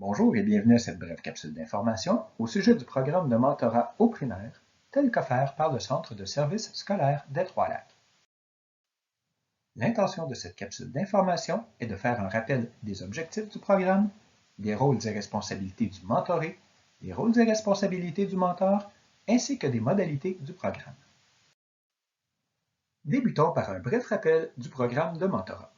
Bonjour et bienvenue à cette brève capsule d'information au sujet du programme de mentorat au primaire, tel qu'offert par le Centre de services scolaires des Trois-Lacs. L'intention de cette capsule d'information est de faire un rappel des objectifs du programme, des rôles et responsabilités du mentoré, des rôles et responsabilités du mentor, ainsi que des modalités du programme. Débutons par un bref rappel du programme de mentorat.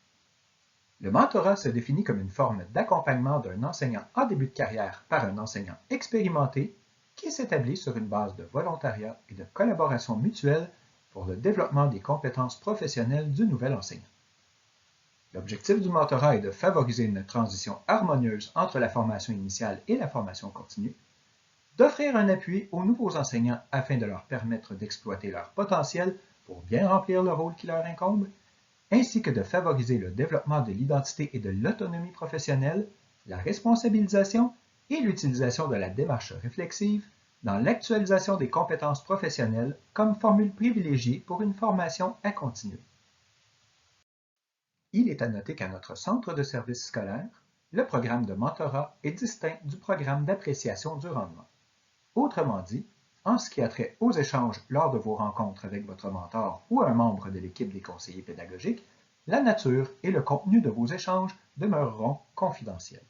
Le mentorat se définit comme une forme d'accompagnement d'un enseignant en début de carrière par un enseignant expérimenté qui s'établit sur une base de volontariat et de collaboration mutuelle pour le développement des compétences professionnelles du nouvel enseignant. L'objectif du mentorat est de favoriser une transition harmonieuse entre la formation initiale et la formation continue, d'offrir un appui aux nouveaux enseignants afin de leur permettre d'exploiter leur potentiel pour bien remplir le rôle qui leur incombe, ainsi que de favoriser le développement de l'identité et de l'autonomie professionnelle, la responsabilisation et l'utilisation de la démarche réflexive dans l'actualisation des compétences professionnelles comme formule privilégiée pour une formation à continuer. Il est à noter qu'à notre centre de services scolaires, le programme de mentorat est distinct du programme d'appréciation du rendement. Autrement dit, en ce qui a trait aux échanges lors de vos rencontres avec votre mentor ou un membre de l'équipe des conseillers pédagogiques, la nature et le contenu de vos échanges demeureront confidentiels.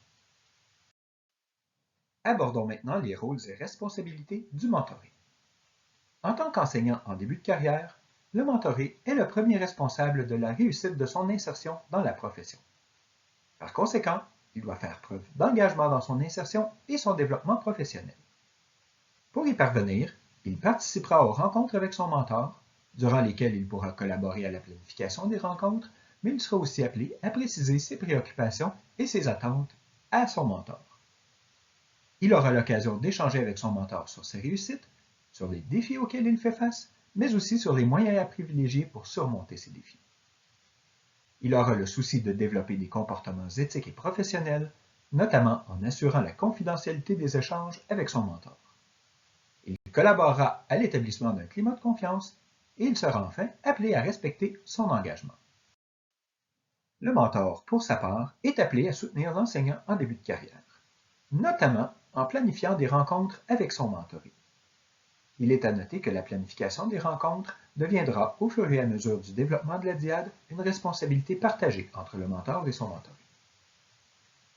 Abordons maintenant les rôles et responsabilités du mentoré. En tant qu'enseignant en début de carrière, le mentoré est le premier responsable de la réussite de son insertion dans la profession. Par conséquent, il doit faire preuve d'engagement dans son insertion et son développement professionnel. Pour y parvenir, il participera aux rencontres avec son mentor, durant lesquelles il pourra collaborer à la planification des rencontres, mais il sera aussi appelé à préciser ses préoccupations et ses attentes à son mentor. Il aura l'occasion d'échanger avec son mentor sur ses réussites, sur les défis auxquels il fait face, mais aussi sur les moyens à privilégier pour surmonter ces défis. Il aura le souci de développer des comportements éthiques et professionnels, notamment en assurant la confidentialité des échanges avec son mentor. Il collaborera à l'établissement d'un climat de confiance et il sera enfin appelé à respecter son engagement. Le mentor, pour sa part, est appelé à soutenir l'enseignant en début de carrière, notamment en planifiant des rencontres avec son mentoré. Il est à noter que la planification des rencontres deviendra, au fur et à mesure du développement de la dyade, une responsabilité partagée entre le mentor et son mentoré.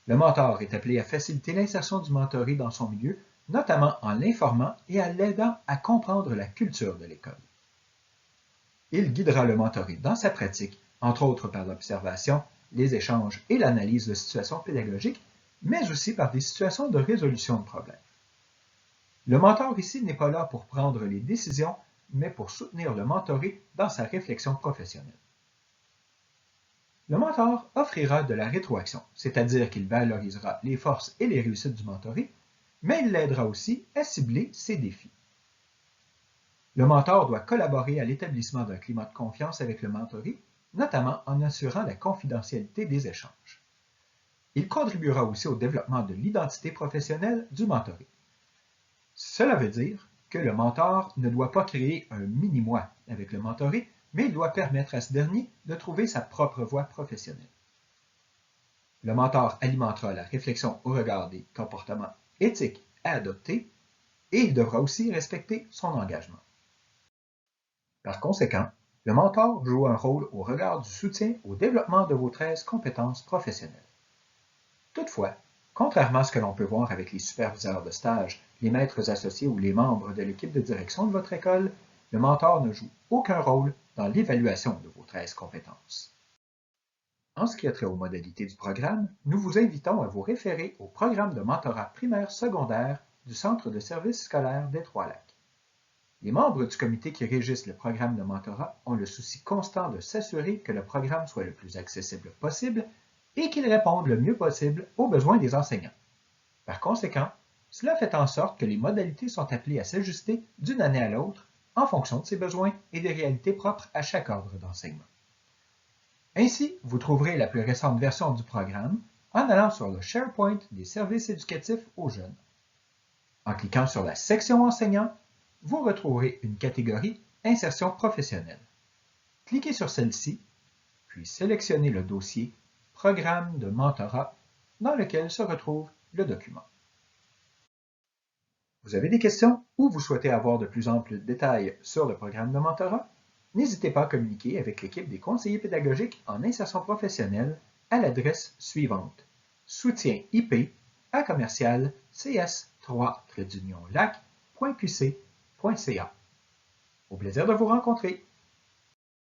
Le mentor est appelé à faciliter l'insertion du mentoré dans son milieu, notamment en l'informant et en l'aidant à comprendre la culture de l'école. Il guidera le mentoré dans sa pratique, entre autres par l'observation, les échanges et l'analyse de situations pédagogiques, mais aussi par des situations de résolution de problèmes. Le mentor ici n'est pas là pour prendre les décisions, mais pour soutenir le mentoré dans sa réflexion professionnelle. Le mentor offrira de la rétroaction, c'est-à-dire qu'il valorisera les forces et les réussites du mentoré, mais il l'aidera aussi à cibler ses défis. Le mentor doit collaborer à l'établissement d'un climat de confiance avec le mentoré, notamment en assurant la confidentialité des échanges. Il contribuera aussi au développement de l'identité professionnelle du mentoré. Cela veut dire que le mentor ne doit pas créer un mini-moi avec le mentoré, mais il doit permettre à ce dernier de trouver sa propre voie professionnelle. Le mentor alimentera la réflexion au regard des comportements éthiques à adopter et il devra aussi respecter son engagement. Par conséquent, le mentor joue un rôle au regard du soutien au développement de vos 13 compétences professionnelles. Toutefois, contrairement à ce que l'on peut voir avec les superviseurs de stage, les maîtres associés ou les membres de l'équipe de direction de votre école, le mentor ne joue aucun rôle dans l'évaluation de vos 13 compétences. En ce qui a trait aux modalités du programme, nous vous invitons à vous référer au programme de mentorat primaire-secondaire du Centre de services scolaires des Trois-Lacs. Les membres du comité qui régissent le programme de mentorat ont le souci constant de s'assurer que le programme soit le plus accessible possible et qu'il réponde le mieux possible aux besoins des enseignants. Par conséquent, cela fait en sorte que les modalités sont appelées à s'ajuster d'une année à l'autre en fonction de ses besoins et des réalités propres à chaque ordre d'enseignement. Ainsi, vous trouverez la plus récente version du programme en allant sur le SharePoint des services éducatifs aux jeunes. En cliquant sur la section enseignants, vous retrouverez une catégorie Insertion professionnelle. Cliquez sur celle-ci, puis sélectionnez le dossier Programme de mentorat dans lequel se retrouvent le document. Vous avez des questions ou vous souhaitez avoir de plus amples détails sur le programme de mentorat? N'hésitez pas à communiquer avec l'équipe des conseillers pédagogiques en insertion professionnelle à l'adresse suivante: soutien-ip@cs3-lac.qc.ca. Au plaisir de vous rencontrer!